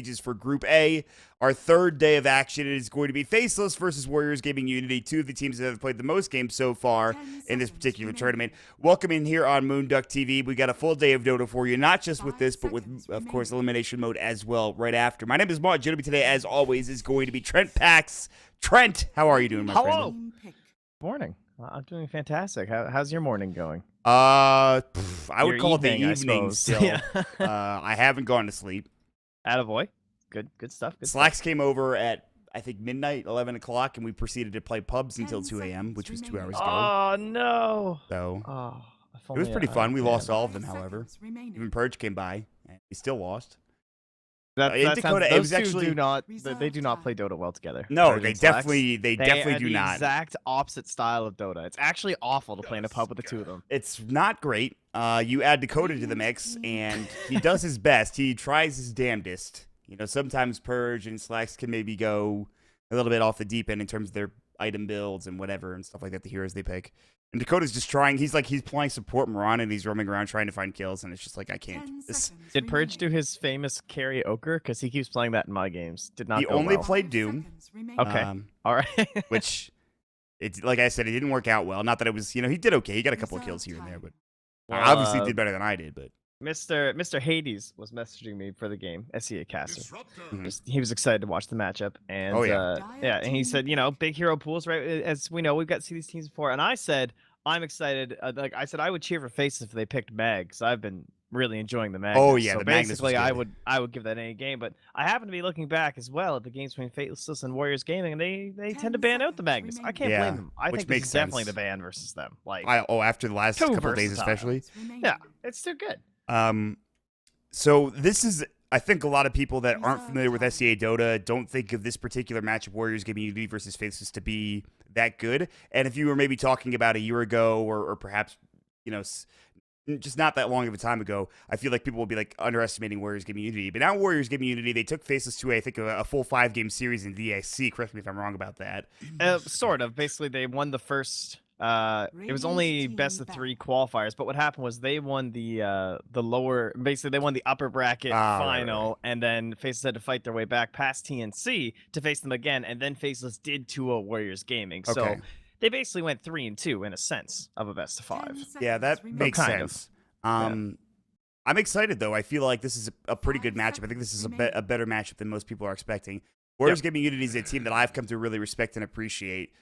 stages for Group A. Our third day of action is going to be Faceless versus WG.Unity, two of the teams that have played the most games so far in this particular tournament. Welcome in here on moonducktv. We got a full day of Dota for you, not just with this, but with, of course, elimination mode as well right after. My name is Mark. Joining me today, as always, is going to be Trent Pax. Trent, how are you doing, my friend? Hello. Morning. I'm doing fantastic. How's your morning going? I would call it the evening, evening still. Yeah. I haven't gone to sleep. Attaboy. Good stuff. Slacks came over at, I think, midnight, 11 o'clock, and we proceeded to play pubs until 2 a.m., which was 2 hours ago. Oh, no. So, Oh, it was pretty fun. We lost all of them, however. Even Purge came by, and we still lost. That in sounds, Dakota, it those was two actually do not. They do not play Dota well together. No, Purge they and Slacks. definitely They do are not. the exact opposite style of Dota. It's actually awful to play in a pub with the two of them. It's not great. You add Dakota to the mix, and he does his best. He tries his damnedest. You know, sometimes Purge and Slacks can maybe go a little bit off the deep end in terms of their item builds and whatever and stuff like that, the heroes they pick. And Dakota's just trying. He's playing support Moran, and he's roaming around trying to find kills, and it's just like, I can't do this. Did Purge do his famous karaoke? Because he keeps playing that in my games. Did not. He go only well. played Doom. Okay. All right. Which, like I said, it didn't work out well. Not that it was, he did okay. He got a couple of kills here and there, but obviously did better than I did. But Mr. Hades was messaging me for the game, SEA caster. He was excited to watch the matchup, and and he said, big hero pools, right? As we know, we've got to see these teams before, and I said, I'm excited. I said I would cheer for Faces if they picked Mag, because I've been really enjoying the Magnus. Oh yeah, so the Magnus was basically, good. I would give that any game, but I happen to be looking back as well at the games between Faceless and Warriors Gaming, and they tend to ban out the Magnus. I can't blame them. I think this is definitely the ban versus them. Like after the last couple of days especially. Yeah, it's too good. So this is, I think a lot of people that aren't familiar with SEA Dota don't think of this particular matchup, Warriors Gaming Unity versus Faceless, to be that good. And if you were maybe talking about a year ago or perhaps, just not that long of a time ago, I feel like people will be like underestimating Warriors Gaming Unity. But now Warriors Gaming Unity, they took Faceless to, I think, a full 5-game series in VIC. Correct me if I'm wrong about that. Sort of. Basically, they won the first... it was only best of 3 qualifiers, but what happened was they won the lower, basically they won the upper bracket final, right. And then Faceless had to fight their way back past TNC to face them again, and then Faceless did 2-0 Warriors Gaming. So they basically went 3-2 in a sense of a best of 5. Yeah, that makes sense. I'm excited though. I feel like this is a pretty good matchup. I think this is a better matchup than most people are expecting. Warriors Gaming Unity is a team that I've come to really respect and appreciate.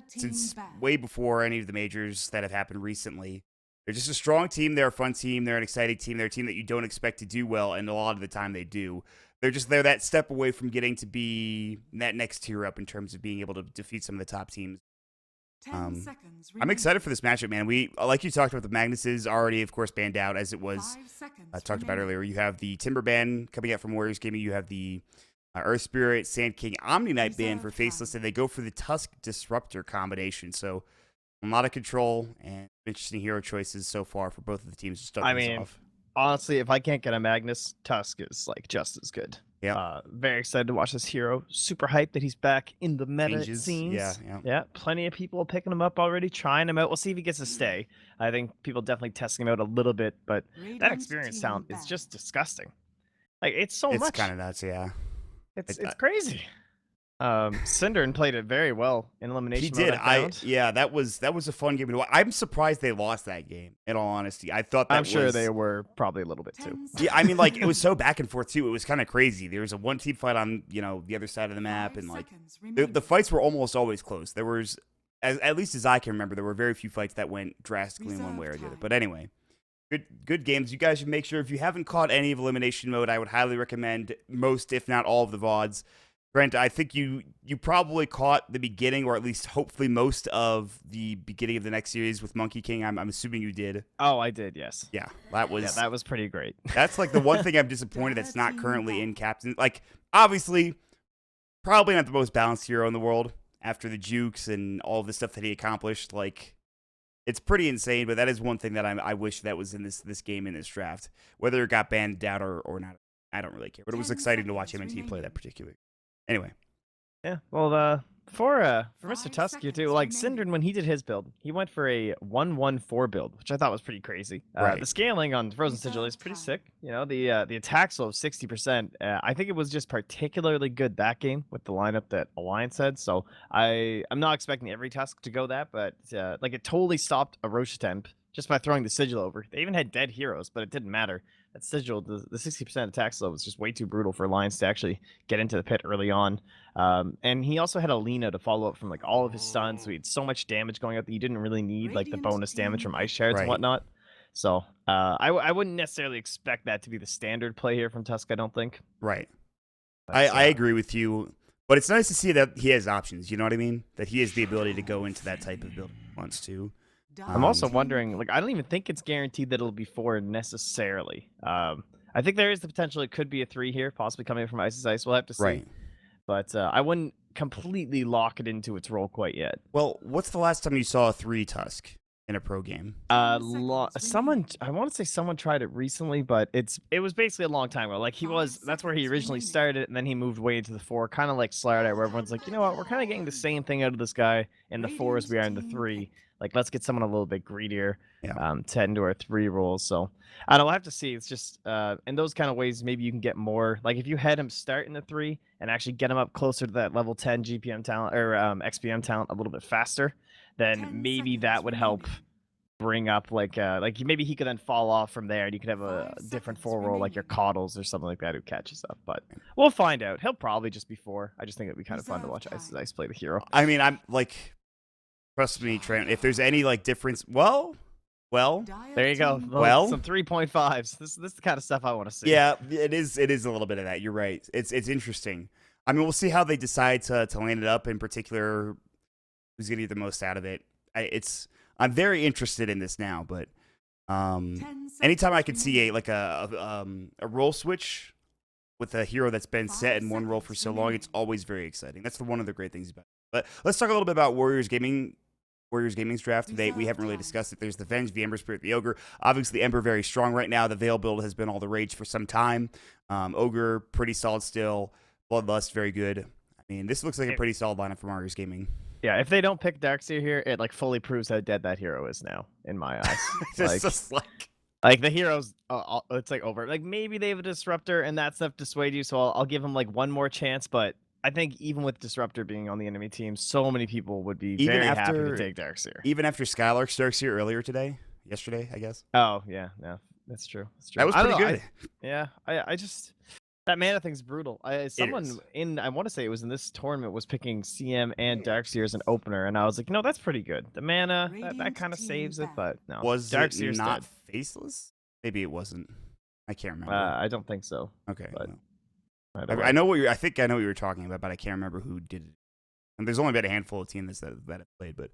Since way before any of the majors that have happened recently. They're just a strong team. They're a fun team. They're an exciting team. They're a team that you don't expect to do well, and a lot of the time they do. They're that step away from getting to be that next tier up in terms of being able to defeat some of the top teams. I'm excited for this matchup, man. Like you talked about, the Magnus is already, of course, banned out, as it was talked about earlier. You have the Timber ban coming out from Warriors Gaming. You have the Earth Spirit, Sand King, Omni Knight ban for Faceless, and they go for the Tusk Disruptor combination. So a lot of control and interesting hero choices so far for both of the teams to start this off. Honestly, if I can't get a Magnus, Tusk is like just as good. Yeah. Very excited to watch this hero. Super hyped that he's back in the meta scenes. Yeah. Plenty of people picking him up already, trying him out. We'll see if he gets to stay. I think people definitely testing him out a little bit, but that experience talent is just disgusting. Like it's so much. It's kind of nuts, yeah. It's crazy. Cinderin played it very well in elimination. He did. That was a fun game to watch. I'm surprised they lost that game. In all honesty, I thought I'm sure they were probably a little bit too. Yeah, I mean, like it was so back and forth too. It was kind of crazy. There was a one-team fight on the other side of the map, and like the fights were almost always close. There was, at least as I can remember, there were very few fights that went drastically in one way or the other. But anyway. Good games. You guys should make sure, if you haven't caught any of Elimination Mode, I would highly recommend most, if not all, of the VODs. Brent, I think you probably caught the beginning, or at least hopefully most of the beginning of the next series with Monkey King. I'm assuming you did. Oh, I did, yes. Yeah, that was pretty great. That's like the one thing I'm disappointed that's not currently in Captain. Like, obviously, probably not the most balanced hero in the world after the jukes and all the stuff that he accomplished. Like, it's pretty insane, but that is one thing that I wish that was in this game, in this draft. Whether it got banned out or not, I don't really care. But it was exciting to watch him and T play that particular. Anyway. Yeah, well, For Mr. Tusk here too, like Syndrin, when he did his build, he went for a 1-1-4 build, which I thought was pretty crazy. The scaling on Frozen Sigil is pretty sick. You know, the attack slow of 60%. I think it was just particularly good that game with the lineup that Alliance had. So I'm not expecting every Tusk to go that, but like it totally stopped a Roche attempt just by throwing the Sigil over. They even had dead heroes, but it didn't matter. That Sigil, the 60% attack slow was just way too brutal for Alliance to actually get into the pit early on. And he also had Alina to follow up from like all of his stuns, so he had so much damage going out that you didn't really need like the bonus damage from ice shards and whatnot. So I wouldn't necessarily expect that to be the standard play here from Tusk, I don't think. Right. But, I agree with you, but it's nice to see that he has options, you know what I mean? That he has the ability to go into that type of build if he wants to. I'm also wondering, like, I don't even think it's guaranteed that it'll be 4 necessarily. I think there is the potential it could be a 3 here, possibly coming from Ice's Ice. We'll have to see. Right. But I wouldn't completely lock it into its role quite yet. Well, what's the last time you saw a 3 Tusk in a pro game? Someone, I want to say someone tried it recently, but it was basically a long time ago. Like that's where he originally started, and then he moved way into the 4, kind of like Slardite, where everyone's like, you know what, we're kind of getting the same thing out of this guy in the 4 as we are in the 3. Like, let's get someone a little bit greedier to head into our 3 roles. So, I don't know, we'll have to see. It's just, in those kind of ways, maybe you can get more. Like, if you had him start in the 3 and actually get him up closer to that level 10 GPM talent, or XPM talent a little bit faster, then maybe that would help bring up, like maybe he could then fall off from there, and you could have a different 4 role, like your Coddles or something like that, who catches up. But we'll find out. He'll probably just be 4. I just think it'd be kind of fun to watch Ice play the hero. I mean, I'm like... Trust me, Trent. If there's any like difference, well, there you go. Well, some 3.5s. This is the kind of stuff I want to see. Yeah, it is. It is a little bit of that. You're right. It's interesting. I mean, we'll see how they decide to land it up. In particular, who's going to get the most out of it. I'm very interested in this now. But anytime I can see a role switch with a hero that's been set in one role for so long, it's always very exciting. That's one of the great things about it. But let's talk a little bit about Warriors Gaming's draft today. We haven't really discussed it. There's the Venge, the Ember Spirit, the Ogre. Obviously, the Ember very strong right now. The Veil build has been all the rage for some time. Ogre, pretty solid still. Bloodlust, very good. I mean, this looks like a pretty solid lineup from Warriors Gaming. Yeah, if they don't pick Darkseer here, it like fully proves how dead that hero is now, in my eyes. It's just like the heroes, it's like over. Like maybe they have a Disruptor and that stuff dissuade you, so I'll give them like one more chance, but I think even with Disruptor being on the enemy team, so many people would be very happy to take Darkseer. Even after Skylark's Darkseer earlier yesterday, I guess. Oh, yeah, that's true. That was pretty good. I just, that mana thing's brutal. Someone I want to say it was in this tournament, was picking CM and Darkseer as an opener, and I was like, no, that's pretty good. The mana, that kind of saves it, but no. Was Darkseer's not Faceless? Maybe it wasn't. I can't remember. I don't think so. Okay. But, I know what I think I know what you were talking about, but I can't remember who did it. And there's only been a handful of teams that have played, but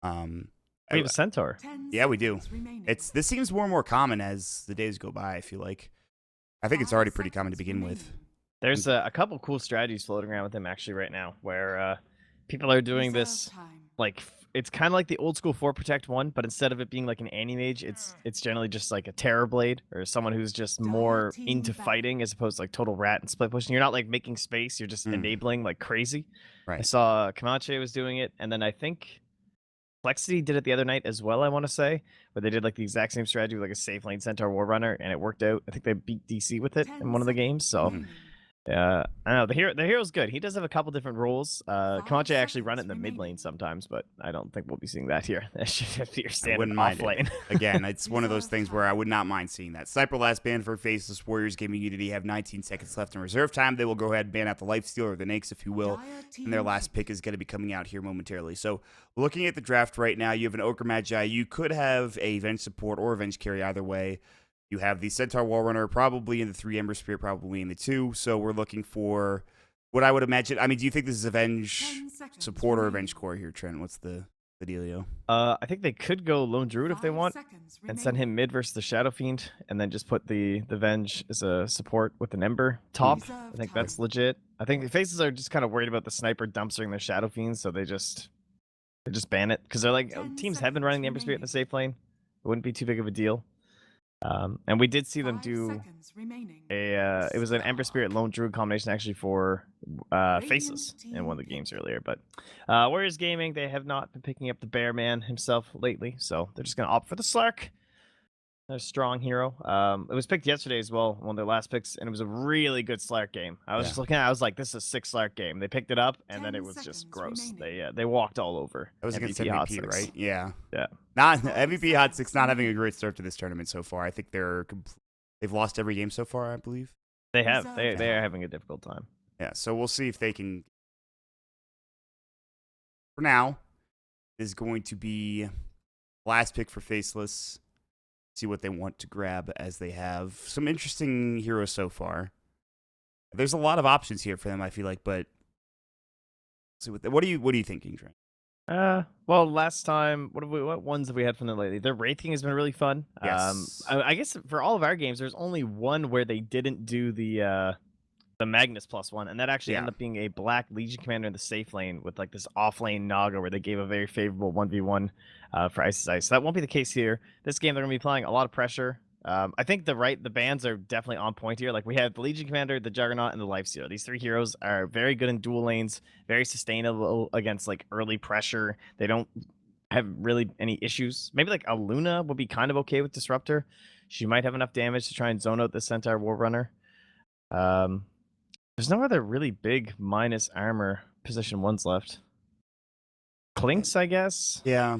we have a Centaur. Yeah, we do. This seems more and more common as the days go by. I feel like I think it's already pretty common to begin with. There's a couple cool strategies floating around with him actually right now, where people are doing this like. It's kind of like the old school 4 Protect 1, but instead of it being like an Anti-Mage, it's generally just like a Terror Blade or someone who's just more into fighting as opposed to like total rat and split pushing. You're not like making space, you're just enabling like crazy. Right. I saw Comanche was doing it, and then I think Complexity did it the other night as well, I want to say, where they did like the exact same strategy with like a safe lane Centaur War Runner, and it worked out. I think they beat DC with it in one of the games, so... I don't know, the hero's good. He does have a couple different roles. Comanche actually run it in the mid lane sometimes, but I don't think we'll be seeing that here. That should be your standard off lane. Again, it's one of those things where I would not mind seeing that. Sniper last ban for Faceless. Warriors Gaming Unity have 19 seconds left in reserve time. They will go ahead and ban out the Lifesteal or the Nakes, if you will, and their last pick is going to be coming out here momentarily. So looking at the draft right now, you have an Ogre Magi. You could have a Venge support or a Venge carry either way. You have the Centaur Wall Runner probably in the 3, Ember Spirit probably in the 2. So we're looking for what I would imagine. I mean, do you think this is a Venge support or a Venge core here, Trent? What's the dealio? I think they could go Lone Druid if they want and send him mid versus the Shadow Fiend, and then just put the Venge as a support with an Ember top. I think that's legit. I think the Faces are just kind of worried about the Sniper dumpstering their Shadow Fiends, so they just ban it because they're like, teams have been running the Ember Spirit in the safe lane. It wouldn't be too big of a deal. And we did see them do it was an Ember Spirit Lone Druid combination actually for Faceless in one of the games earlier. But Warriors Gaming, they have not been picking up the Bear Man himself lately, so they're just going to opt for the Slark. They're a strong hero. It was picked yesterday as well, one of their last picks, and it was a really good Slark game. I was just looking at it, I was like, this is a sick Slark game. They picked it up, and then it was just gross. They walked all over. That was against MVP, right? Yeah. Yeah. Not MVP Hot Six not having a great start to this tournament so far. I think they've lost every game so far, I believe. They have. They are having a difficult time. Yeah, so we'll see if they can. For now, is going to be last pick for Faceless. See what they want to grab, as they have some interesting heroes so far. There's a lot of options here for them, I feel like, but see what are you thinking, Trent? Well, last time, what ones have we had from them lately? Their Wraith King has been really fun. Yes. I guess for all of our games, there's only one where they didn't do the Magnus +1, and that actually ended up being a Black Legion commander in the safe lane with like this off lane Naga, where they gave a very favorable 1v1 for Ice. So that won't be the case here. This game, they're going to be applying a lot of pressure. I think the bans are definitely on point here. Like we have the Legion Commander, the Juggernaut, and the Lifestealer. These three heroes are very good in dual lanes, very sustainable against like early pressure. They don't have really any issues. Maybe like a Luna would be kind of okay with Disruptor. She might have enough damage to try and zone out the Centaur War Runner. There's no other really big minus armor position ones left. Clinks, I guess. Yeah.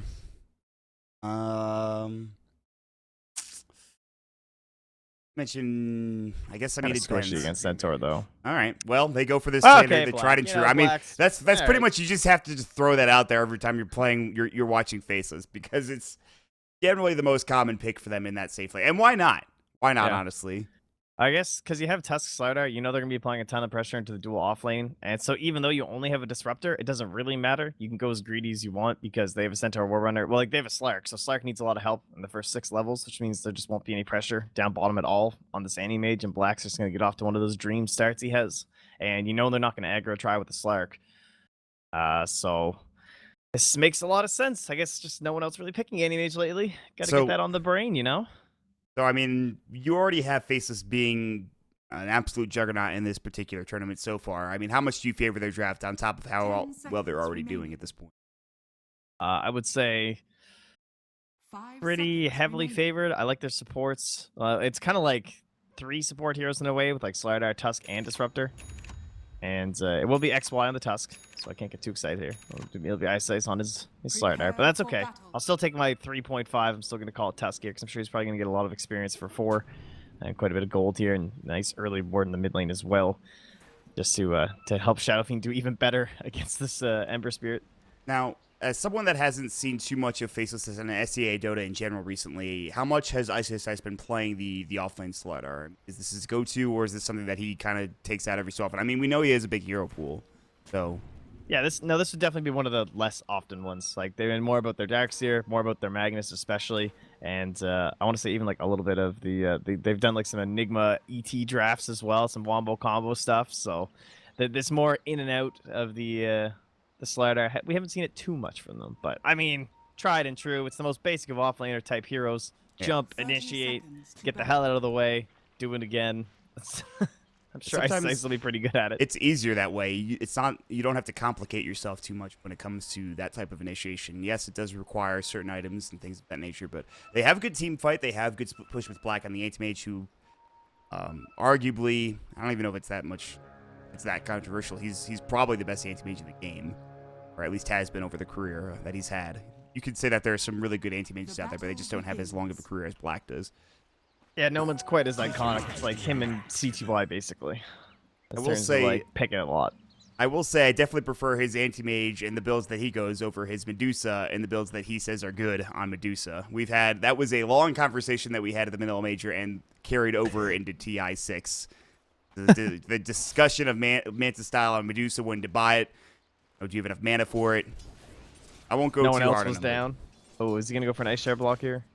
Mention, I guess I mean it's squishy against Centaur though. All right, well they go for this standard, the tried and true. I mean that's pretty much, you just have to just throw that out there every time you're playing, you're watching Faceless, because it's generally the most common pick for them in that safe lane. And why not? Why not? Honestly, I guess because you have Tusk Slider, you know they're going to be applying a ton of pressure into the dual off lane. And so even though you only have a Disruptor, it doesn't really matter. You can go as greedy as you want because they have a Centaur War Runner. Well, like they have a Slark, so Slark needs a lot of help in the first 6 levels, which means there just won't be any pressure down bottom at all on this Anti-Mage, and Black's just going to get off to one of those dream starts he has. And you know they're not going to aggro try with the Slark. So this makes a lot of sense. I guess just no one else really picking Anti-Mage lately. Got to get that on the brain, you know? So, I mean, you already have Faceless being an absolute juggernaut in this particular tournament so far. I mean, how much do you favor their draft on top of how well they're already doing at this point? I would say pretty heavily favored. I like their supports. It's kind of like 3 support heroes in a way with like Slider, Tusk, and Disruptor. And it will be XY on the Tusk, so I can't get too excited here. It'll be Ice on his Slider, but that's okay. I'll still take my 3.5. I'm still going to call it Tusk here, because I'm sure he's probably going to get a lot of experience for 4. And quite a bit of gold here, and nice early board in the mid lane as well, just to help Shadow Fiend do even better against this Ember Spirit. Now, as someone that hasn't seen too much of Faceless as an SEA Dota in general recently, how much has Ice been playing the offlane Slider? Is this his go-to, or is this something that he kind of takes out every so often? I mean, we know he has a big hero pool, so... Yeah, this would definitely be one of the less often ones. Like, they've been more about their Darkseer, more about their Magnus especially, and I want to say even like a little bit of they've done like some Enigma ET drafts as well, some Wombo combo stuff, so this more in and out of the Slider. We haven't seen it too much from them, but I mean, tried and true. It's the most basic of offlaner type heroes. Jump, initiate, get the hell out of the way, do it again. I'm sure Ice will be pretty good at it. It's easier that way. You don't have to complicate yourself too much when it comes to that type of initiation. Yes, it does require certain items and things of that nature, but they have a good team fight. They have good push with Black on the Anti-Mage, who arguably, I don't even know if it's that controversial. He's probably the best Anti-Mage in the game, or at least has been over the career that he's had. You could say that there are some really good Anti-Mages out there, but they just don't have as long of a career as Black does. Yeah, no one's quite as iconic. It's like him and CTY, basically. I will say, like, picking a lot. I will say I definitely prefer his Anti-Mage and the builds that he goes over his Medusa and the builds that he says are good on Medusa. That was a long conversation that we had at the Manila Major and carried over into TI6. The discussion of Manta style on Medusa, when to buy it. Oh, do you have enough mana for it? I won't go too hard on him. No one else was down. Oh, is he going to go for an Ice Share block here?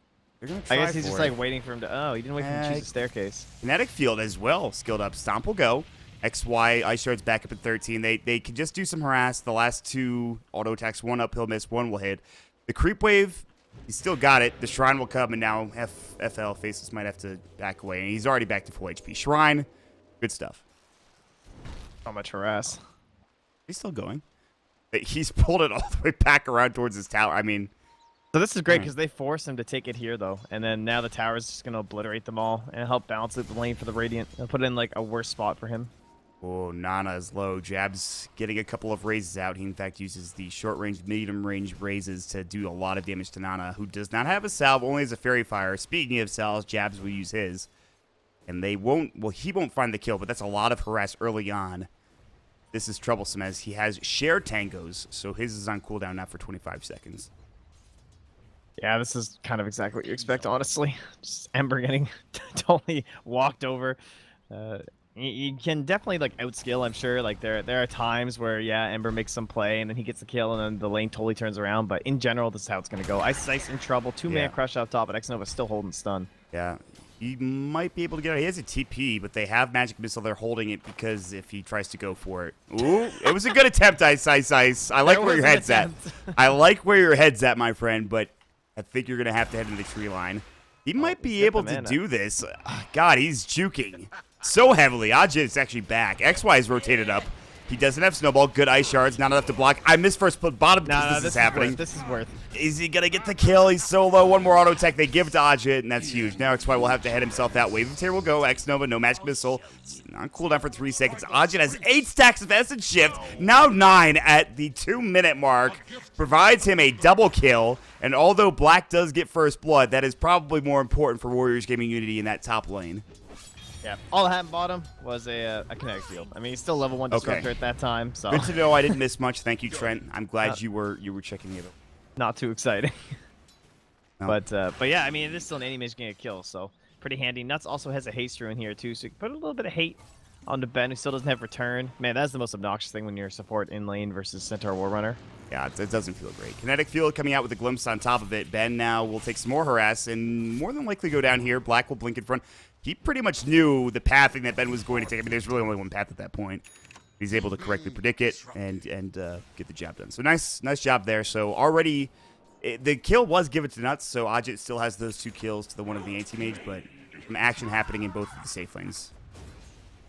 I guess he's just like waiting for him to... Oh, he didn't wait for him to choose the staircase. Kinetic Field as well, skilled up. Stomp will go. XY, Ice Shard's back up at 13. They can just do some harass. The last 2 auto attacks, 1 uphill miss, 1 will hit. The Creep Wave He's still got it. The Shrine will come, and now FL Faceless might have to back away. And he's already back to full HP. Shrine, good stuff. How much harass? He's still going. He's pulled it all the way back around towards his tower. I mean... So this is great because they force him to take it here, though. And then now the tower is just going to obliterate them all and help balance out the lane for the Radiant. They'll put it in, like, a worse spot for him. Oh, Nana is low. Jab's getting a couple of raises out. He, in fact, uses the short-range, medium-range raises to do a lot of damage to Nana, who does not have a salve, only has a Fairy Fire. Speaking of salves, Jabs will use his. And they won't... Well, he won't find the kill, but that's a lot of harass early on. This is troublesome as he has shared tangos, so his is on cooldown now for 25 seconds. Yeah, this is kind of exactly what you expect, honestly. Just Ember getting totally walked over. You can definitely like outskill, I'm sure. Like there are times where Ember makes some play and then he gets the kill and then the lane totally turns around. But in general, this is how it's gonna go. Ice in trouble, 2-man crush out top, but Xnova's still holding stun. Yeah, he might be able to get it. He has a TP, but they have Magic Missile. They're holding it because if he tries to go for it, ooh, it was a good attempt, Ice. I like where your head's at. I like where your head's at, my friend. But I think you're gonna have to head into the tree line. He might be able to do this. God, he's juking so heavily. Ajit is actually back. XY is rotated up. He doesn't have Snowball. Good ice shards. Not enough to block. I missed first put bottom because this is happening. This is worth. Is he going to get the kill? He's so low. One more auto attack. They give it to Ajit, and that's huge. Now XY will have to head himself out. Wave of Tear will go. X-Nova, no Magic Missile. On cooldown for 3 seconds. Ajit has 8 stacks of Essence Shift. Now 9 at the 2-minute mark. Provides him a double kill. And although Black does get first blood, that is probably more important for Warriors Gaming Unity in that top lane. Yeah, all that happened bottom was a kinetic field. I mean, he's still level 1 disruptor at that time. So good to know. I didn't miss much. Thank you, Trent. I'm glad you were checking it out. Not too exciting. No. But yeah, I mean, it is still an enemy getting a kill, so pretty handy. Nuts also has a haste in here too, so you can put a little bit of hate on the Ben, who still doesn't have return. Man, that's the most obnoxious thing when you're a support in lane versus Centaur Warrunner. Yeah, it doesn't feel great. Kinetic Field coming out with a glimpse on top of it. Ben now will take some more harass and more than likely go down here. Black will blink in front. He pretty much knew the pathing that Ben was going to take. I mean, there's really only one path at that point. He's able to correctly predict it and get the job done. So nice job there. So already, the kill was given to Nuts, so Ajit still has those 2 kills to the one of the anti-mage, but some action happening in both of the safe lanes.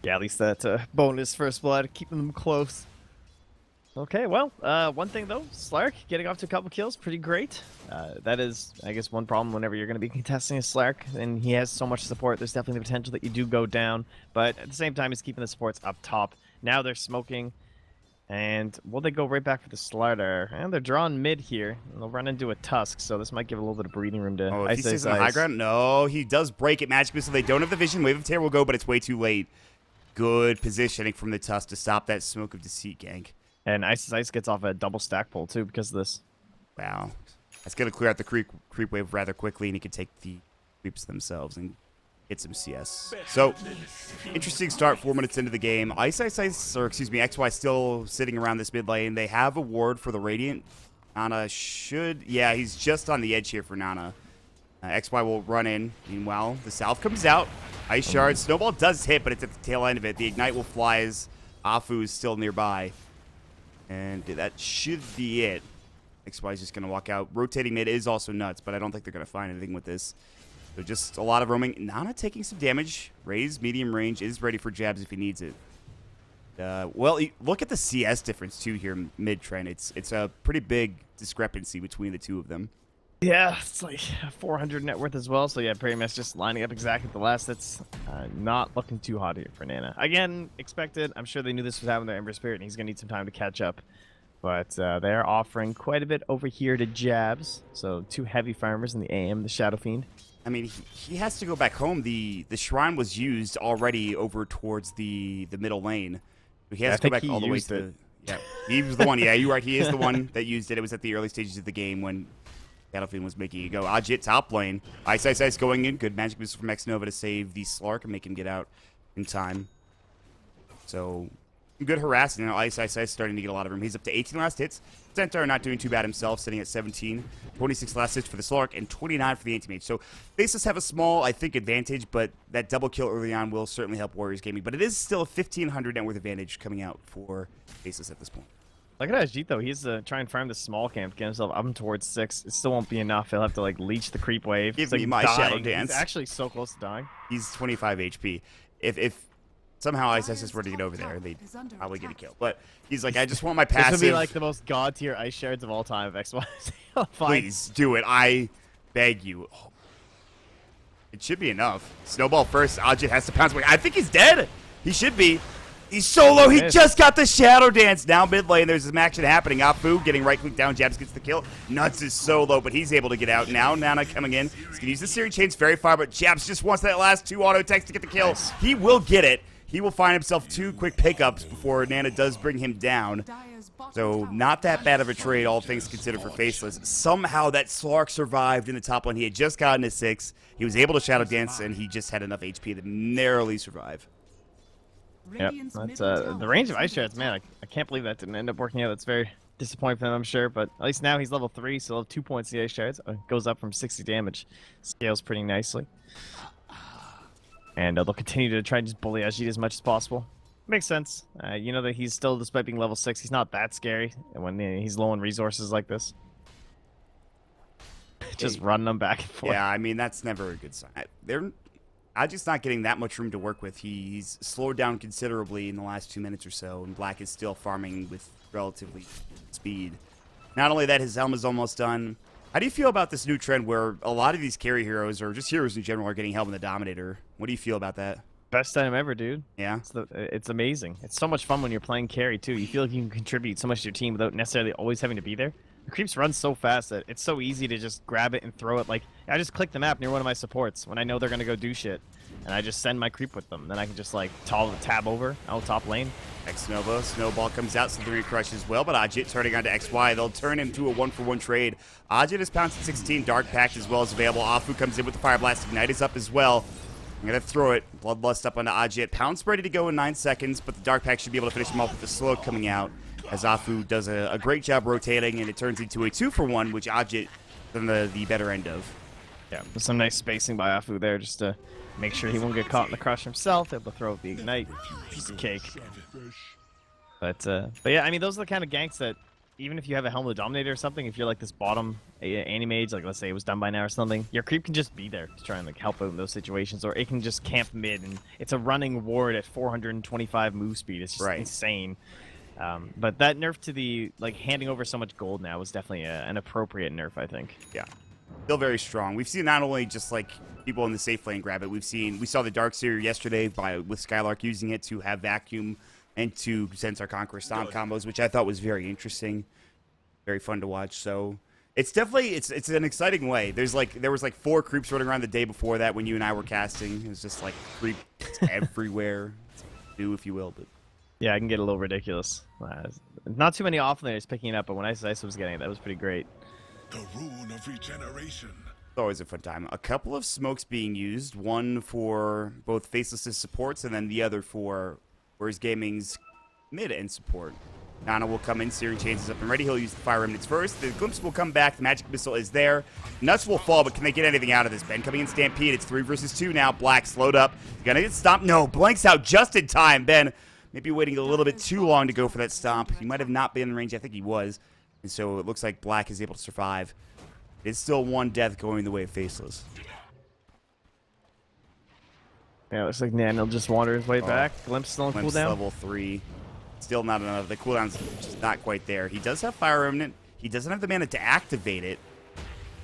Yeah, at least that bonus first blood, keeping them close. Okay, well, one thing though, Slark getting off to a couple kills, pretty great. That is, I guess, one problem whenever you're going to be contesting a Slark, and he has so much support, there's definitely the potential that you do go down, but at the same time, he's keeping the supports up top. Now they're smoking, and will they go right back for the Slider? And they're drawing mid here, and they'll run into a Tusk, so this might give a little bit of breathing room to if he stays on the high ground? No, he does break it. Magic Missile, they don't have the vision. Wave of Terror will go, but it's way too late. Good positioning from the Tusk to stop that Smoke of Deceit gank. And Ice gets off a double stack pull, too, because of this. Wow. That's going to clear out the creep wave rather quickly, and he can take the creeps themselves and get some CS. So, interesting start 4 minutes into the game. XY still sitting around this mid lane. They have a ward for the Radiant. Nana should... Yeah, he's just on the edge here for Nana. XY will run in. Meanwhile, the South comes out. Ice Shard. Snowball does hit, but it's at the tail end of it. The Ignite will fly as Afu is still nearby. And that should be it. XY is just going to walk out. Rotating mid is also Nuts, but I don't think they're going to find anything with this. So just a lot of roaming. Nana taking some damage. Raze, medium range, is ready for jabs if he needs it. Well, look at the CS difference, too, here mid-trend. It's a pretty big discrepancy between the two of them. Yeah, it's like 400 net worth as well. So yeah, pretty much just lining up exactly at the last. That's not looking too hot here for Nana. Again, expected. I'm sure they knew this was happening to Ember Spirit, and he's going to need some time to catch up. But they're offering quite a bit over here to Jabs. So 2 heavy farmers in the AM, the Shadow Fiend. I mean, he has to go back home. The Shrine was used already over towards the middle lane. He has to go back all the way to... Yeah, he was the one. Yeah, you're right. He is the one that used it. It was at the early stages of the game when Battlefield was making it go. Ajit top lane. Ice going in. Good Magic Missile from X-Nova to save the Slark and make him get out in time. So, good harassing. You know, Ice starting to get a lot of room. He's up to 18 last hits. Centaur not doing too bad himself, sitting at 17. 26 last hits for the Slark and 29 for the Anti-Mage. So, Faceless have a small, I think, advantage, but that double kill early on will certainly help Warriors Gaming. But it is still a 1,500 net worth advantage coming out for Faceless at this point. Look at Ajit though. He's trying to farm the small camp, get himself up towards 6. It still won't be enough. He'll have to like leach the creep wave. Give me my shadow dance. He's actually so close to dying. He's 25 HP. If somehow ISS were to get over there, they'd probably get a kill. But he's like, I just want my passive. This would be like the most god tier ice shards of all time of XY. Please do it. I beg you. Oh. It should be enough. Snowball first. Ajit has to pounce away. I think he's dead. He should be. He's so low. He just got the shadow dance. Now mid lane, there's some action happening. Afu getting right click down. Jabs gets the kill. Nuts is so low, but he's able to get out. Now Nana coming in. He's going to use the Searing Chains very far, but Jabs just wants that last 2 auto attacks to get the kill. Nice. He will get it. He will find himself 2 quick pickups before Nana does bring him down. So not that bad of a trade, all things considered, for Faceless. Somehow that Slark survived in the top lane. He had just gotten a 6. He was able to shadow dance, and he just had enough HP to narrowly survive. Yep, that's the range of ice shards, man. I can't believe that didn't end up working out. That's very disappointing for him, I'm sure. But at least now he's level 3, so he'll have 2 points in the ice shards. Goes up from 60 damage. Scales pretty nicely. And they'll continue to try and just bully Ajit as much as possible. Makes sense. You know that he's still, despite being level 6, he's not that scary when he's low on resources like this. Just running them back and forth. Yeah, I mean, that's never a good sign. Ajit's not getting that much room to work with. He's slowed down considerably in the last 2 minutes or so, and Black is still farming with relatively speed. Not only that, his helm is almost done. How do you feel about this new trend where a lot of these carry heroes, or just heroes in general, are getting helm in the Dominator? What do you feel about that? Best item ever, dude. Yeah? It's amazing. It's so much fun when you're playing carry, too. You feel like you can contribute so much to your team without necessarily always having to be there. The creeps run so fast that it's so easy to just grab it and throw it. Like, I just click the map near one of my supports when I know they're going to go do shit. And I just send my creep with them. Then I can just, like, tab over out top lane. X-Nova, Snowball comes out, Slithering Crush as well, but Ajit turning on to XY. They'll turn into a 1-for-1 trade. Ajit is pounced at 16, Dark Pact as well as available. Afu comes in with the Fire Blast. Ignite is up as well. I'm going to throw it. Bloodlust up onto Ajit. Pounce ready to go in 9 seconds, but the Dark Pact should be able to finish him off with the slow coming out, as Afu does a great job rotating, and it turns into a 2-for-1, which Ajit is on the better end of. Yeah, there's some nice spacing by Afu there just to make sure he won't get caught in the crush himself. Able to throw the Ignite. Piece of cake. But yeah, I mean, those are the kind of ganks that, even if you have a Helm of the Dominator or something, if you're like this bottom Animage, like let's say it was done by now or something, your creep can just be there to try and like help out in those situations, or it can just camp mid, and it's a running ward at 425 move speed. It's just insane. But that nerf to the like handing over so much gold now was definitely an appropriate nerf, I think. Yeah, still very strong. We've seen not only just like people in the safe lane grab it. We saw the Darkseer yesterday with Skylark using it to have vacuum and to sense our Conqueror Stomp combos, which I thought was very interesting, very fun to watch. So it's definitely it's an exciting way. There was like 4 creeps running around the day before that when you and I were casting. It was just like creeps everywhere, new if you will. But yeah, I can get a little ridiculous. Not too many offlaners picking it up, but when Ice was getting it, that was pretty great. The rune of regeneration. It's always a fun time. A couple of smokes being used, one for both Faceless' supports, and then the other for Whereas Gaming's mid-end support. Nana will come in, Searing Chains is up and ready. He'll use the Fire Remnants first. The Glimpse will come back. The Magic Missile is there. Nuts will fall, but can they get anything out of this? Ben coming in Stampede. It's 3 versus 2 now. Black slowed up. Gonna get stomped. No, blanks out just in time. Ben maybe waiting a little bit too long to go for that stomp. He might have not been in range. I think he was. And so it looks like Black is able to survive. It's still 1 death going the way of Faceless. Yeah, it looks like Nan will just wander his way back. Glimpse still on Glimpse cooldown. level 3. Still not enough. The cooldown's just not quite there. He does have Fire Remnant. He doesn't have the mana to activate it.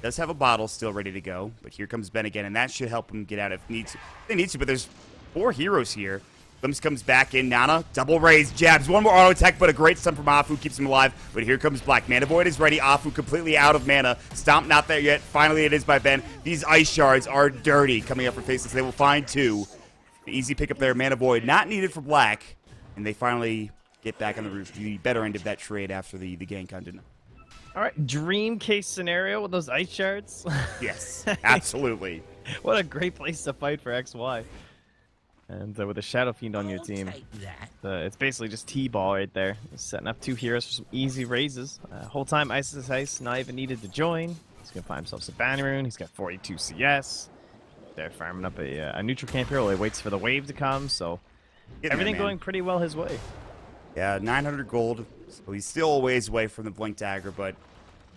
Does have a bottle still ready to go. But here comes Ben again, and that should help him get out if needs. They need to, but there's 4 heroes here. Glimpse comes back in. Nana, double raise, jabs. 1 more auto attack, but a great stun from Afu keeps him alive. But here comes Black. Mana Void is ready. Afu completely out of mana. Stomp not there yet. Finally, it is by Ben. These ice shards are dirty coming up for Faceless. They will find 2. An easy pickup there. Mana Void not needed for Black. And they finally get back on the better end of that trade after the gank undid. All right, dream case scenario with those ice shards. Yes, absolutely. What a great place to fight for XY. And with a Shadow Fiend on your team, it's basically just T-ball right there. Just setting up 2 heroes for some easy raises. Whole time Ice not even needed to join. He's going to find himself some Banner Rune. He's got 42 CS. They're farming up a neutral camp here while he waits for the wave to come. So everything going pretty well his way. Yeah, 900 gold. So he's still a ways away from the Blink Dagger, but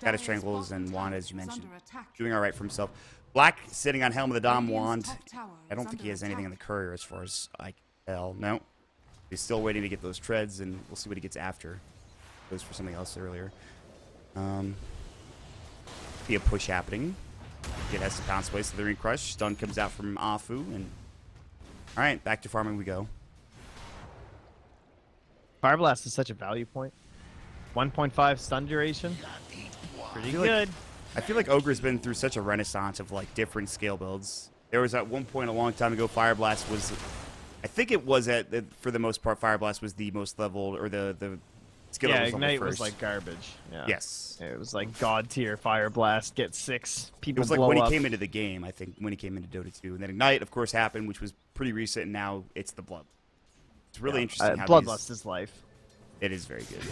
got his Strangles and Wand, as you mentioned. Doing all right for himself. Black sitting on Helm of the Dom Wand. I don't think he has anything in the Courier as far as I can tell. No. He's still waiting to get those treads, and we'll see what he gets after. Goes for something else earlier. Be a push happening. It has to pounce away, Slithering Crush. Stun comes out from Afu, and alright, back to farming we go. Fire Blast is such a value point. 1.5 stun duration. Pretty good. I feel like Ogre's been through such a renaissance of like different scale builds. There was at one point a long time ago, Fire Blast was, I think it was for the most part, Fire Blast was the most leveled, or the skill level was Ignite first. was like garbage. Yeah. Yes. It was like god tier Fire Blast, get 6 people. It was like blow when up. he came into the game, I think, when he came into Dota 2. And then Ignite, of course, happened, which was pretty recent, and now it's the Blood. It's really interesting how Bloodlust is life. It is very good.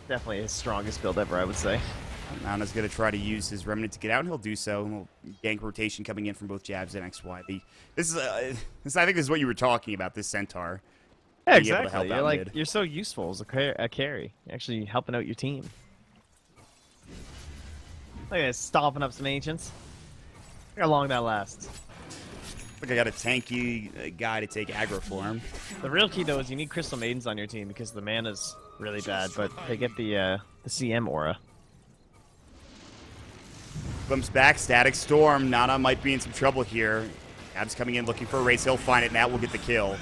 Definitely his strongest build ever, I would say. Nana's going to try to use his Remnant to get out, and he'll do so. And he'll gank rotation coming in from both jabs and XY. This is, I think this is what you were talking about, this Centaur. Yeah, Being able to exactly. help out mid. You're so useful as a carry. You're actually helping out your team. Look at this, stomping up some ancients. Look how long that lasts. Look, I got a tanky guy to take aggro for him. The real key, though, is you need Crystal Maidens on your team because the mana's really bad, but they get the CM aura. Comes back, Static Storm. Nana might be in some trouble here. Ab's coming in looking for a race. He'll find it, and that will get the kill.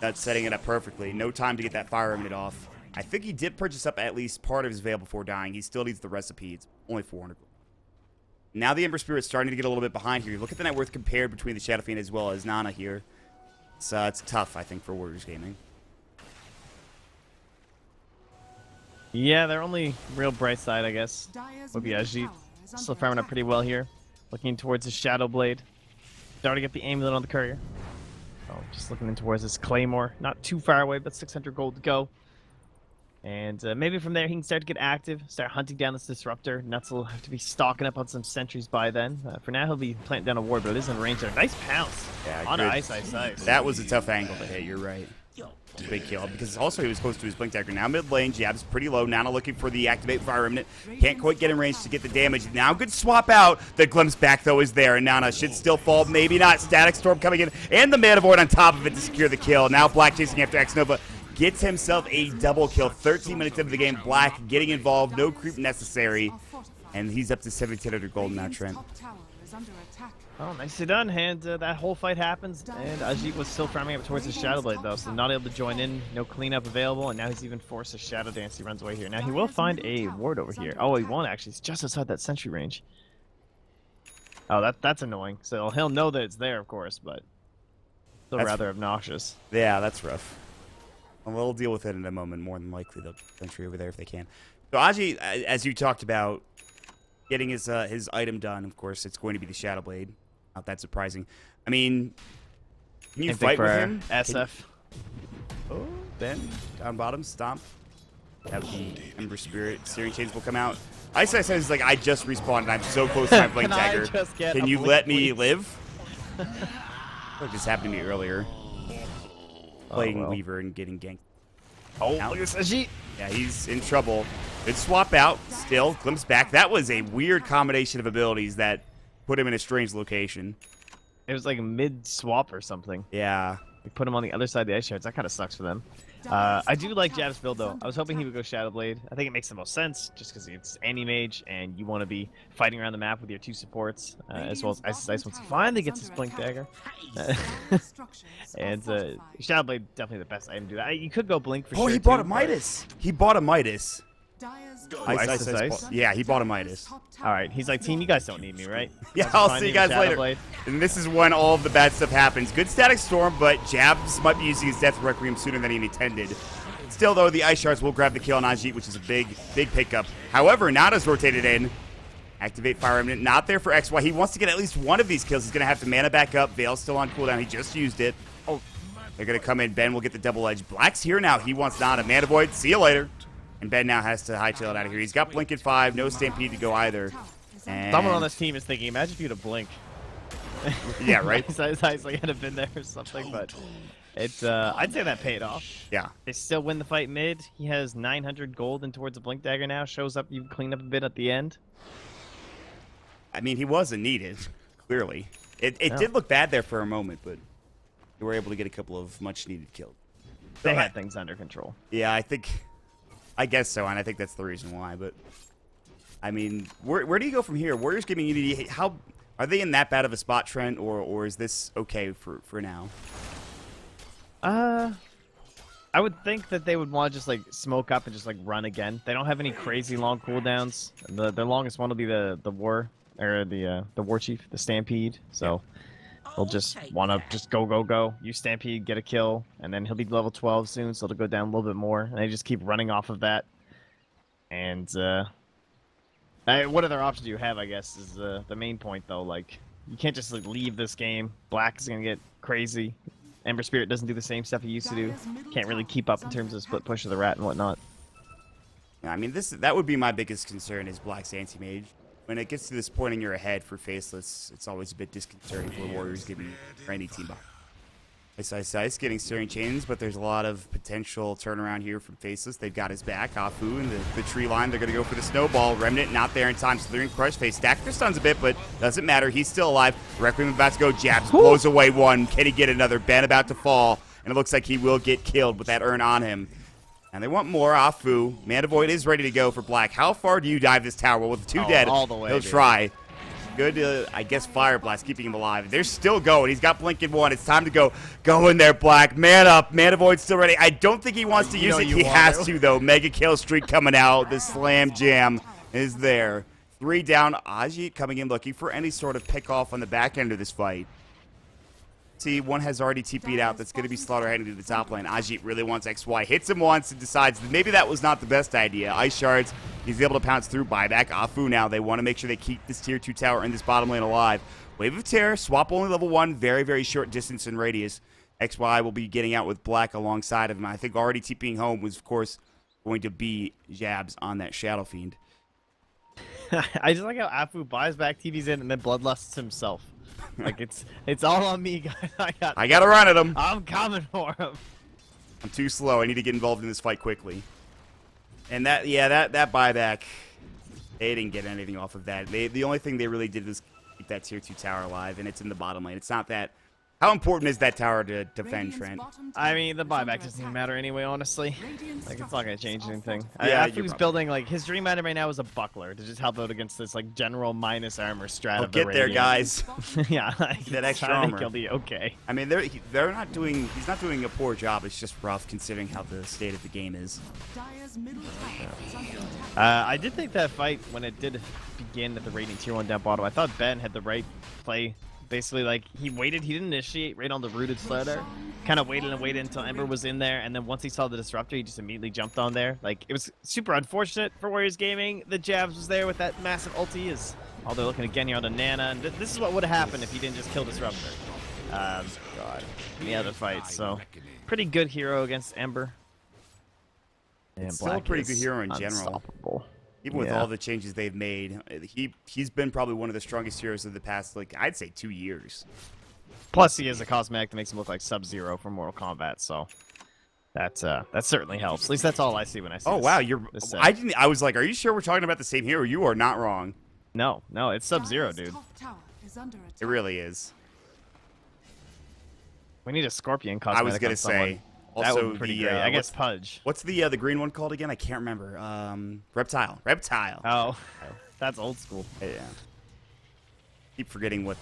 That's setting it up perfectly. No time to get that Fire Remnant off. I think he did purchase up at least part of his Veil before dying. He still needs the recipe. It's only 400. Now the Ember Spirit's starting to get a little bit behind here. Look at the net worth compared between the Shadow Fiend as well as Nana here. It's tough, I think, for Warriors Gaming. Yeah, their only real bright side, I guess, would be Ajit. Still farming up pretty well here. Looking towards his Shadow Blade. Starting to get the amulet on the courier. Oh, just looking in towards his Claymore. Not too far away, but 600 gold to go. And maybe from there he can start to get active, start hunting down this Disruptor. Nuts will have to be stocking up on some sentries by then. For now, he'll be planting down a ward, but it is in range there. Nice pounce on ice. That was a tough angle to hit, you're right. A big kill, because also he was close to his Blink Dagger. Now mid lane, Jab's pretty low. Nana looking for the Activate Fire Remnant. Can't quite get in range to get the damage. Now good swap out. The glimpse back, though, is there, and Nana should still fall. Maybe not. Static Storm coming in, and the Mana Void on top of it to secure the kill. Now Black chasing after X-Nova. Gets himself a double kill. 13 minutes into the game. Black getting involved. No creep necessary. And he's up to 1,700 gold now, Trent. Oh, nicely done. And that whole fight happens. And Ajit was still farming up towards his Shadow Blade, though, so not able to join in. No cleanup available. And now he's even forced to Shadow Dance. He runs away here. Now he will find a ward over here. Oh, he won't, actually. He's just outside that sentry range. Oh, that's annoying. So he'll know that it's there, of course, but still rather obnoxious. Yeah, that's rough. Well, they'll deal with it in a moment. More than likely, they'll sentry over there if they can. So Aji, as you talked about, getting his item done, of course, it's going to be the Shadow Blade. Not that surprising. I mean, can you fight with him? SF. Oh, Ben, down bottom, stomp. Have the Ember Spirit. Searing Chains will come out. Ice is like, I just respawned and I'm so close to my Blink Dagger. Can you let me live? I feel like this happened to me earlier. Playing Weaver and getting ganked. Oh, look at this Ajit. Yeah, he's in trouble. Good swap out. Still, glimpse back. That was a weird combination of abilities that put him in a strange location. It was like a mid-swap or something. Yeah. We put him on the other side of the ice shards. That kind of sucks for them. I do like Jab's build, though. I was hoping he would go Shadow Blade. I think it makes the most sense, just because it's anti-mage, and you want to be fighting around the map with your two supports, as well as Ice once he finally gets his Blink Dagger. And Shadow Blade, definitely the best item to do that. You could go Blink for sure. Oh, he bought a Midas. He bought a Midas. Ice. Yeah, he bought a Midas. All right, he's like, team, you guys don't need me, right? Yeah, I'll see you guys later. Blade. And this is when all of the bad stuff happens. Good Static Storm, but Jabs might be using his Death Requiem sooner than he intended. Still, though, the Ice Shards will grab the kill on Ajit, which is a big pickup. However, Nada's rotated in. Activate Fire Remnant. Not there for XY. He wants to get at least one of these kills. He's going to have to mana back up. Veil's still on cooldown. He just used it. Oh, they're going to come in. Ben will get the double edge. Black's here now. He wants Nada. Mana Void. See you later. And Ben now has to hightail it out of here. He's got Blink at 5. No Stampede to go either. And someone on this team is thinking, imagine if you had a Blink. Yeah, right? His eyes like had been there or something, but I'd say that paid off. Yeah. They still win the fight mid. He has 900 gold and towards a Blink Dagger now. Shows up, you clean up a bit at the end. I mean, he wasn't needed, clearly. It did look bad there for a moment, but they were able to get a couple of much-needed kills. They had things under control. Yeah, I guess so, and I think that's the reason why. But, I mean, where do you go from here? Warriors Gaming Unity, how are they in that bad of a spot, Trent, or is this okay for now? I would think that they would want to just like smoke up and just like run again. They don't have any crazy long cooldowns. The longest one will be the war or the war chief, the Stampede. So they'll just want to just go. Use Stampede, get a kill, and then he'll be level 12 soon, so it'll go down a little bit more. And they just keep running off of that. And what other options do you have? I guess is the main point though. Like you can't just like leave this game. Black is gonna get crazy. Ember Spirit doesn't do the same stuff he used to do. Can't really keep up in terms of split push of the rat and whatnot. Yeah, I mean, that would be my biggest concern is Black's anti-mage. When it gets to this point and you're ahead for Faceless, it's always a bit disconcerting for Warriors giving for any team. Ice getting Stirring Chains, but there's a lot of potential turnaround here from Faceless. They've got his back. Afu and the tree line. They're going to go for the snowball. Remnant not there in time. Slithering Crush Face. Stack their stuns a bit, but doesn't matter. He's still alive. Requiem about to go. Jabs. Blows away one. Can he get another? Ben about to fall. And it looks like he will get killed with that urn on him. And they want more. Afu. Mana Void is ready to go for Black. How far do you dive this tower? Well, with the two dead, all the way, he'll try. Good, I guess, Fire Blast keeping him alive. They're still going. He's got Blink in one. It's time to go. Go in there, Black. Man up. Mana Void's still ready. I don't think he wants to use it. He has to, though. Mega kill streak coming out. The Slam Jam is there. 3 down. Ajit coming in looking for any sort of pick off on the back end of this fight. See, one has already TP'd out. That's going to be Slaughter heading to the top lane. Ajit really wants XY. Hits him once and decides that maybe that was not the best idea. Ice Shards. He's able to pounce through buyback. Afu now. They want to make sure they keep this tier 2 tower in this bottom lane alive. Wave of Terror. Swap only level 1. Very, very short distance and radius. XY will be getting out with Black alongside of him. I think already TPing home was, of course, going to be Jabs on that Shadow Fiend. I just like how Afu buys back TVs in and then bloodlusts himself. Like it's all on me, guys. I gotta run at him. I'm coming for him. I'm too slow. I need to get involved in this fight quickly. And that buyback, they didn't get anything off of that. The only thing they really did was keep that tier 2 tower alive, and it's in the bottom lane. It's not that. How important is that tower to defend, Trent? I mean, the buyback doesn't even matter anyway, honestly. Like, it's not going to change anything. Yeah, After he's building, like, his dream item right now is a buckler to just help out against this, like, general minus armor strat of the get there, guys. Yeah, like, that extra armor. He'll be okay. I mean, they're not doing. He's not doing a poor job. It's just rough considering how the state of the game is. I did think that fight when it did begin at the Radiant tier 1 down bottom. I thought Ben had the right play. Basically, like, he waited. He didn't initiate right on the rooted Slaughter. Kind of waited and waited until Ember was in there, and then once he saw the Disruptor, he just immediately jumped on there. Like, it was super unfortunate for Warriors Gaming. The Jabs was there with that massive ulti. Oh, they're looking again here on the Nana, and this is what would have happened if he didn't just kill Disruptor. God, in the other fight. So, pretty good hero against Ember. And still a pretty good hero in general. Even with all the changes they've made, he's been probably one of the strongest heroes of the past, like, I'd say 2 years. Plus, he has a cosmetic that makes him look like Sub-Zero from Mortal Kombat, so that certainly helps. At least that's all I see when I see. Oh, wow, I was like, are you sure we're talking about the same hero? You are not wrong. No, it's Sub-Zero, dude. It really is. We need a Scorpion cosmetic. I was gonna say. Also, that would be pretty great. I guess Pudge. What's the green one called again? I can't remember. Reptile. Oh, that's old school. Yeah. Keep forgetting what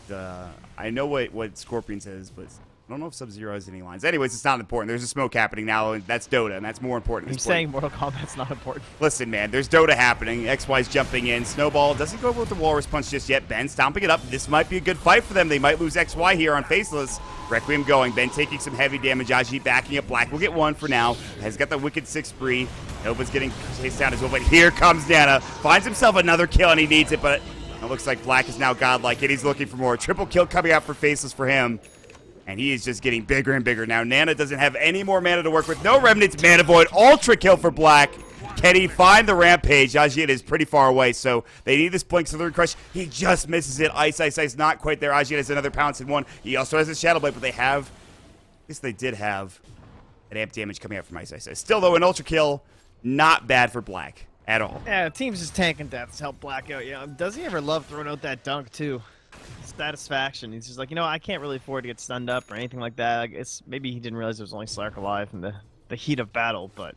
I know what Scorpion says, but I don't know if Sub-Zero has any lines. Anyways, it's not important. There's a smoke happening now, and that's Dota, and that's more important. You're saying Mortal Kombat's not important. Listen, man, there's Dota happening. XY's jumping in. Snowball doesn't go with the Walrus Punch just yet. Ben stomping it up. This might be a good fight for them. They might lose XY here on Faceless. Requiem going. Ben taking some heavy damage. Ajit backing up. Black will get one for now. Has got the Wicked 6 free. Nova's getting chased down as well, but here comes Nana. Finds himself another kill, and he needs it, but it looks like Black is now godlike, and he's looking for more. Triple kill coming out for Faceless for him. And he is just getting bigger and bigger. Now, Nana doesn't have any more mana to work with. No Remnants, Mana Void, Ultra kill for Black. Can he find the Rampage? Ajit is pretty far away, so they need this Blink Slithering Crush. He just misses it. Ice, not quite there. Ajit has another pounce in one. He also has a Shadow Blade, but they have least they did have that amp damage coming out from Ice Ice. Still, though, an ultra kill, not bad for Black at all. Yeah, the team's just tanking deaths to help Black out. Yeah, does he ever love throwing out that dunk too? Satisfaction. He's just like, I can't really afford to get stunned up or anything like that. I guess maybe he didn't realize there was only Slark alive in the heat of battle, but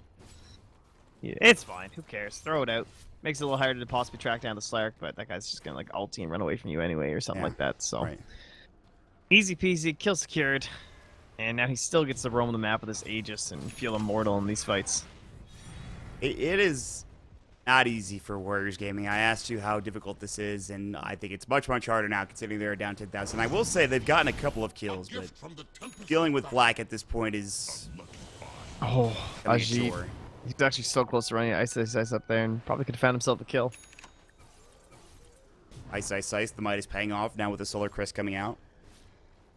yeah, it's fine. Who cares? Throw it out. Makes it a little harder to possibly track down the Slark, but that guy's just gonna like ulti and run away from you anyway or something like that. So easy peasy, kill secured, and now he still gets to roam the map with this Aegis and feel immortal in these fights. It is not easy for Warriors Gaming. I asked you how difficult this is, and I think it's much, much harder now considering they're down 10,000. I will say they've gotten a couple of kills, but dealing with Black at this point is... Oh, Ajit. He's actually so close to running Ice up there and probably could have found himself the kill. Ice. The Midas paying off now with the Solar Crest coming out.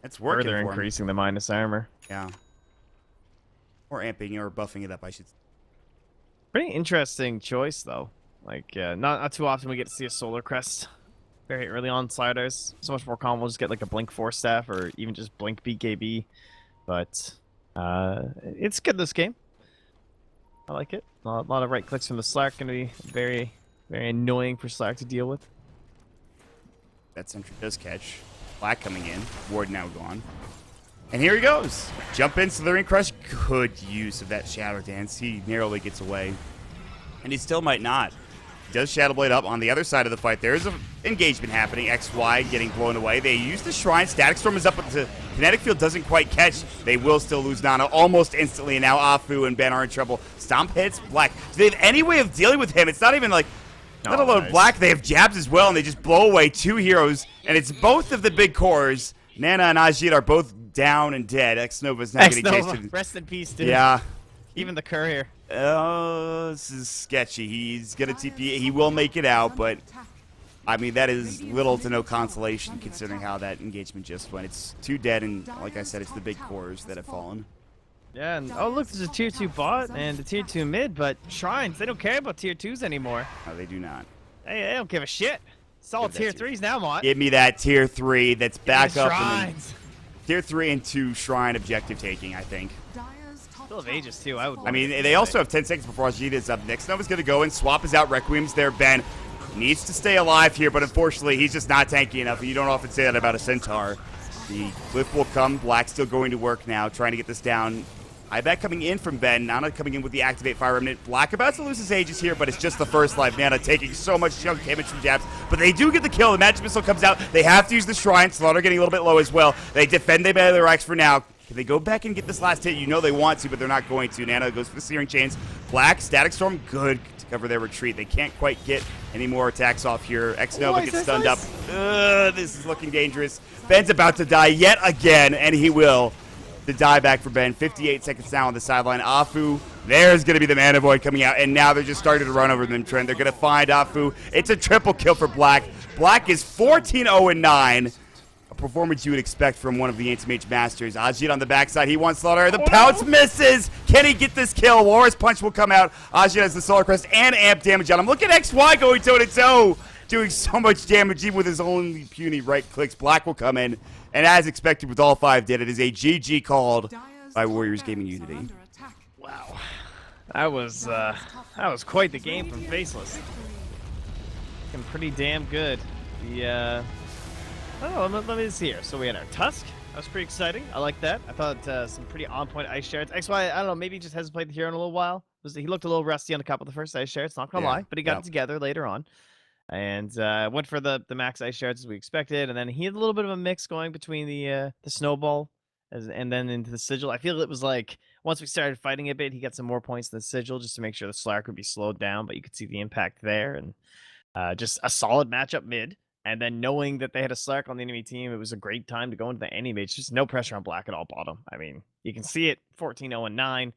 It's working Further for him. increasing the minus armor. Yeah. Or amping or buffing it up, I should say. Pretty interesting choice, though. Like, not too often we get to see a Solar Crest very early on sliders. So much more common. We'll just get like a Blink Force Staff or even just Blink BKB. But it's good this game. I like it. A lot of right clicks from the Slark going to be very, very annoying for Slark to deal with. That sentry does catch. Black coming in. Ward now gone. And here he goes. Jump in, Slithering Crush. Good use of that Shadow Dance. He narrowly gets away. And he still might not. He does Shadow Blade up on the other side of the fight. There is an engagement happening. XY getting blown away. They use the Shrine. Static Storm is up, but the Kinetic Field doesn't quite catch. They will still lose Nana almost instantly. And now Afu and Ben are in trouble. Stomp hits Black. Do they have any way of dealing with him? It's not even like... Let alone Black, they have jabs as well, and they just blow away two heroes. And it's both of the big cores. Nana and Ajit are both down and dead. X-Nova's not getting chased. Rest in peace, dude. Yeah. Even the courier. Oh, this is sketchy. He's going to TP. He will make it out, but, I mean, that is little to no consolation considering how that engagement just went. It's two dead, and like I said, it's the big cores that have fallen. Yeah, and oh, look, there's a tier 2 bot and a tier 2 mid, but Shrines, they don't care about tier 2s anymore. No, they do not. They don't give a shit. It's all tier 3s now, Mott. Give me that tier 3 that's back up. Shrines. Tier 3 and 2 Shrine objective taking, I think. Still have Aegis, too. I mean, they also have 10 seconds before Ajit is up next. Nova's going to go and swap his out. Requiem's there. Ben needs to stay alive here, but unfortunately, he's just not tanky enough. And you don't often say that about a Centaur. The Glyph will come. Black still going to work now, trying to get this down. Ibat coming in from Ben. Nana coming in with the Activate Fire Remnant. Black about to lose his Aegis here, but it's just the first life. Nana taking so much chunk damage from jabs. But they do get the kill. The Magic Missile comes out. They have to use the Shrine. Slaughter getting a little bit low as well. They defend their X for now. Can they go back and get this last hit? You know they want to, but they're not going to. Nana goes for the Searing Chains. Black, Static Storm, good to cover their retreat. They can't quite get any more attacks off here. X-Nova gets stunned up. This is looking dangerous. Ben's about to die yet again, and he will. The dieback for Ben. 58 seconds now on the sideline. Afu, there's going to be the Mana Void coming out, and now they're just starting to run over them, Trent. They're going to find Afu. It's a triple kill for Black. Black is 14-0-9. A performance you would expect from one of the Anti-Mage Masters. Ajit on the backside. He wants Slaughter. The pounce misses. Can he get this kill? Walrus Punch will come out. Ajit has the Solar Crest and amp damage on him. Look at XY going toe-to-toe. Doing so much damage even with his only puny right clicks. Black will come in. And as expected with all 5 dead, it is a GG called by Warriors Gaming Unity. Wow. That was quite the game from Faceless. Looking pretty damn good. The let me see here. So we had our Tusk. That was pretty exciting. I like that. I thought some pretty on-point ice shards. XY, I don't know, maybe he just hasn't played the hero in a little while. He looked a little rusty on a couple of the first ice shards, not gonna lie, but he got it together later on. And went for the max ice shards as we expected, and then he had a little bit of a mix going between the snowball and then into the sigil. I feel it was like once we started fighting a bit, he got some more points than the sigil just to make sure the Slark would be slowed down, but you could see the impact there, and just a solid matchup mid. And then knowing that they had a Slark on the enemy team, it was a great time to go into the Anti-Mage. Just no pressure on Black at all bottom. I mean, you can see it 14-0-9.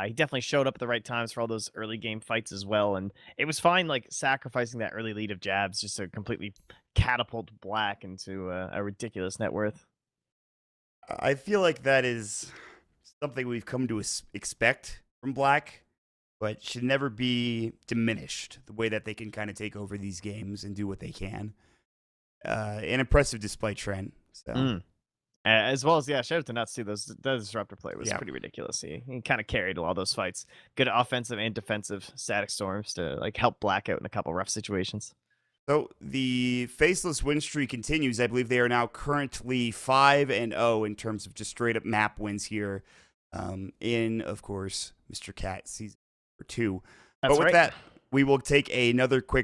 He definitely showed up at the right times for all those early game fights as well, and it was fine, like sacrificing that early lead of jabs just to completely catapult Black into a ridiculous net worth. I feel like that is something we've come to expect from Black, but should never be diminished. The way that they can kind of take over these games and do what they can. An impressive display, Trent. So. As well as, shout out to Nuts too. That disruptor play was pretty ridiculous. He kind of carried all those fights. Good offensive and defensive static storms to like help Blackout in a couple rough situations. So the Faceless win streak continues. I believe they are now currently 5-0 in terms of just straight up map wins here. In, of course, Mr. Cat season 2. That's but with right. that, we will take another quick